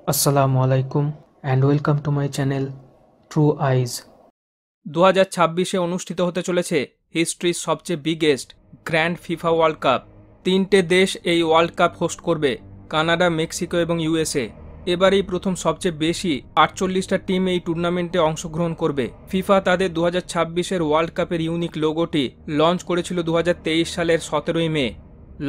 Assalamu alaikum and welcome to my channel True Eyes। 2026-এ অনুষ্ঠিত হতে চলেছে হিস্ট্রির সবচেয়ে biggest grand FIFA world cup. 3টে দেশ এই ওয়ার্ল্ড কাপ হোস্ট করবে, কানাডা, মেক্সিকো এবং ইউএসএ। এবারেই প্রথম সবচেয়ে বেশি 48টা টিম এই টুর্নামেন্টে অংশগ্রহণ করবে। ফিফা তাদের 2026-এর ওয়ার্ল্ড কাপের ইউনিক লোগোটি লঞ্চ করেছিল 2023 সালের 17ই মে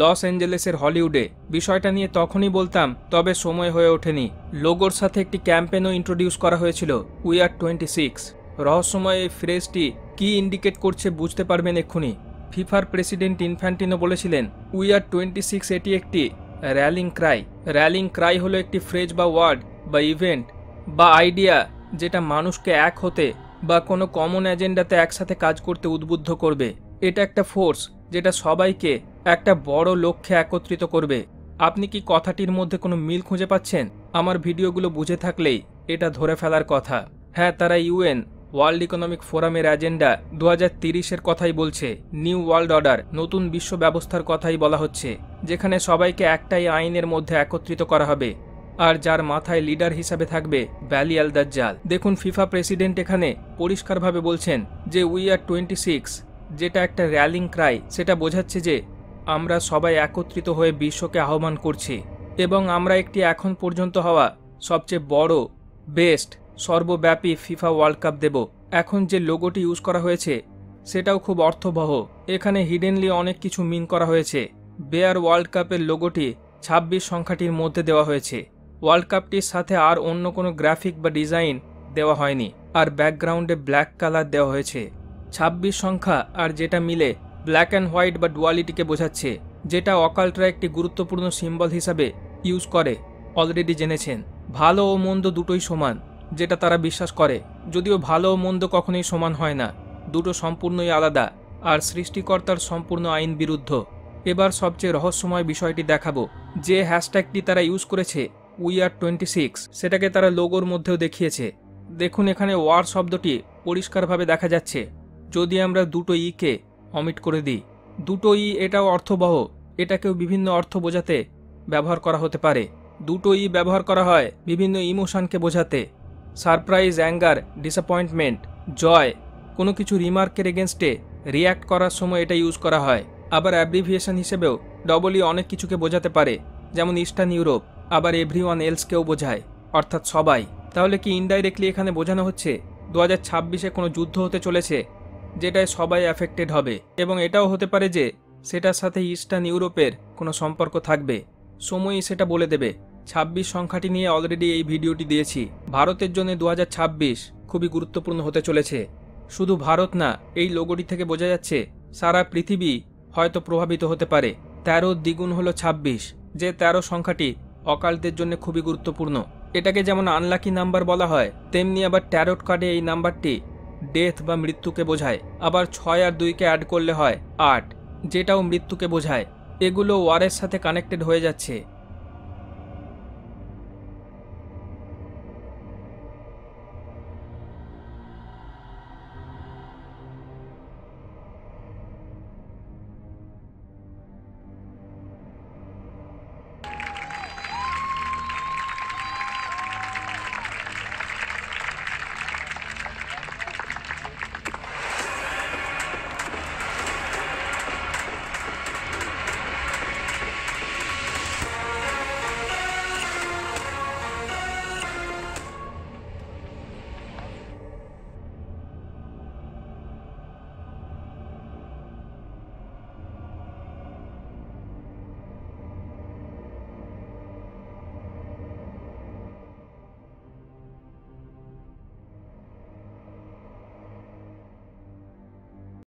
লস অ্যাঞ্জেলেসের হলিউডে। বিষয়টা নিয়ে তখনই বলতাম, তবে সময় হয়ে ওঠেনি। লোগোর সাথে একটি ক্যাম্পেনও ইন্ট্রোডিউস করা হয়েছিল, উই আর 26। রহস্যময় এই ফ্রেজটি কি ইন্ডিকেট করছে বুঝতে পারবেন এক্ষুনি। ফিফার প্রেসিডেন্ট ইনফ্যান্টিনো বলেছিলেন উই আর 26 এটি একটি র্যালিং ক্রাই। র্যালিং ক্রাই হলো একটি ফ্রেজ বা ওয়ার্ড বা ইভেন্ট বা আইডিয়া যেটা মানুষকে এক হতে বা কোনো কমন এজেন্ডাতে একসাথে কাজ করতে উদ্বুদ্ধ করবে। এটা একটা ফোর্স যেটা সবাইকে একটা বড় লক্ষ্যে একত্রিত করবে। আপনি কি কথাটির মধ্যে কোনো মিল খুঁজে পাচ্ছেন? আমার ভিডিওগুলো বুঝে থাকলেই এটা ধরে ফেলার কথা। হ্যাঁ, তারা ইউএন ওয়ার্ল্ড ইকোনমিক ফোরামের এজেন্ডা 2030-এর কথাই বলছে। নিউ ওয়ার্ল্ড অর্ডার, নতুন বিশ্ব ব্যবস্থার কথাই বলা হচ্ছে, যেখানে সবাইকে একটাই আইনের মধ্যে একত্রিত করা হবে আর যার মাথায় লিডার হিসাবে থাকবে ব্যালি আল দাজ্জাল। দেখুন, ফিফা প্রেসিডেন্ট এখানে পরিষ্কারভাবে বলছেন যে উই আর 26 যেটা একটা র্যালিং ক্রাই, সেটা বোঝাচ্ছে যে আমরা সবাই একত্রিত হয়ে বিশ্বকে আহ্বান করছি এবং আমরা একটি এখন পর্যন্ত হওয়া সবচেয়ে বড়, বেস্ট, সর্বব্যাপী ফিফা ওয়ার্ল্ড কাপ দেব। এখন যে লোগোটি ইউজ করা হয়েছে সেটাও খুব অর্থবহ। এখানে হিডেনলি অনেক কিছু মিন করা হয়েছে। বেয়ার ওয়ার্ল্ড কাপের লোগোটি 26 সংখ্যাটির মধ্যে দেওয়া হয়েছে। ওয়ার্ল্ড কাপটির সাথে আর অন্য কোনো গ্রাফিক বা ডিজাইন দেওয়া হয়নি, আর ব্যাকগ্রাউন্ডে ব্ল্যাক কালার দেওয়া হয়েছে। 26 সংখ্যা আর যেটা মিলে ব্ল্যাক অ্যান্ড হোয়াইট বা ডুয়ালিটিকে বোঝাচ্ছে, যেটা অকাল্টরা একটি গুরুত্বপূর্ণ সিম্বল হিসাবে ইউজ করে। অলরেডি জেনেছেন ভালো ও মন্দ দুটোই সমান, যেটা তারা বিশ্বাস করে। যদিও ভালো ও মন্দ কখনোই সমান হয় না, দুটো সম্পূর্ণই আলাদা আর সৃষ্টিকর্তার সম্পূর্ণ আইন বিরুদ্ধ। এবার সবচেয়ে রহস্যময় বিষয়টি দেখাবো। যে হ্যাশট্যাগটি তারা ইউজ করেছে উই আর 26, সেটাকে তারা লোগোর মধ্যেও দেখিয়েছে। দেখুন, এখানে ওয়ার শব্দটি পরিষ্কারভাবে দেখা যাচ্ছে। যদি আমরা দুটো কে অমিট করে দিই, দুটো এটাও অর্থবহ। এটাকেও বিভিন্ন অর্থ বোঝাতে ব্যবহার করা হতে পারে। দুটো ব্যবহার করা হয় বিভিন্ন ইমোশনকে বোঝাতে। সারপ্রাইজ, অ্যাঙ্গার, ডিসঅ্যাপয়েন্টমেন্ট, জয়, কোনো কিছু রিমার্কের এগেনস্টে রিয়্যাক্ট করার সময় এটা ইউজ করা হয়। আবার অ্যাব্রিভিয়েশন হিসেবেও ডবলই অনেক কিছুকে বোঝাতে পারে, যেমন ইস্টার্ন ইউরোপ। আবার এভরিওয়ান এলসকেও বোঝায়, অর্থাৎ সবাই। তাহলে কি ইনডাইরেক্টলি এখানে বোঝানো হচ্ছে 2026-এ কোনো যুদ্ধ হতে চলেছে যেটায় সবাই অ্যাফেক্টেড হবে, এবং এটাও হতে পারে যে সেটার সাথে ইস্টার্ন ইউরোপের কোনো সম্পর্ক থাকবে। সময়ই সেটা বলে দেবে। 26 সংখ্যাটি নিয়ে অলরেডি এই ভিডিওটি দিয়েছি। ভারতের জন্য 2026 খুবই গুরুত্বপূর্ণ হতে চলেছে। শুধু ভারত না, এই লোগোটি থেকে বোঝা যাচ্ছে সারা পৃথিবী হয়তো প্রভাবিত হতে পারে। 13 দ্বিগুণ হলো 26, যে 13 সংখ্যাটি অকাল্টদের জন্য খুবই গুরুত্বপূর্ণ। এটাকে যেমন আনলাকি নাম্বার বলা হয়, তেমনি আবার ট্যারোট কার্ডে এই নাম্বারটি ডেথ বা মৃত্যুকে বোঝায়। আবার 6 আর 2কে অ্যাড করলে হয় 8, যেটাও মৃত্যুকে বোঝায়। এগুলো ওয়ারের সাথে কানেক্টেড হয়ে যাচ্ছে।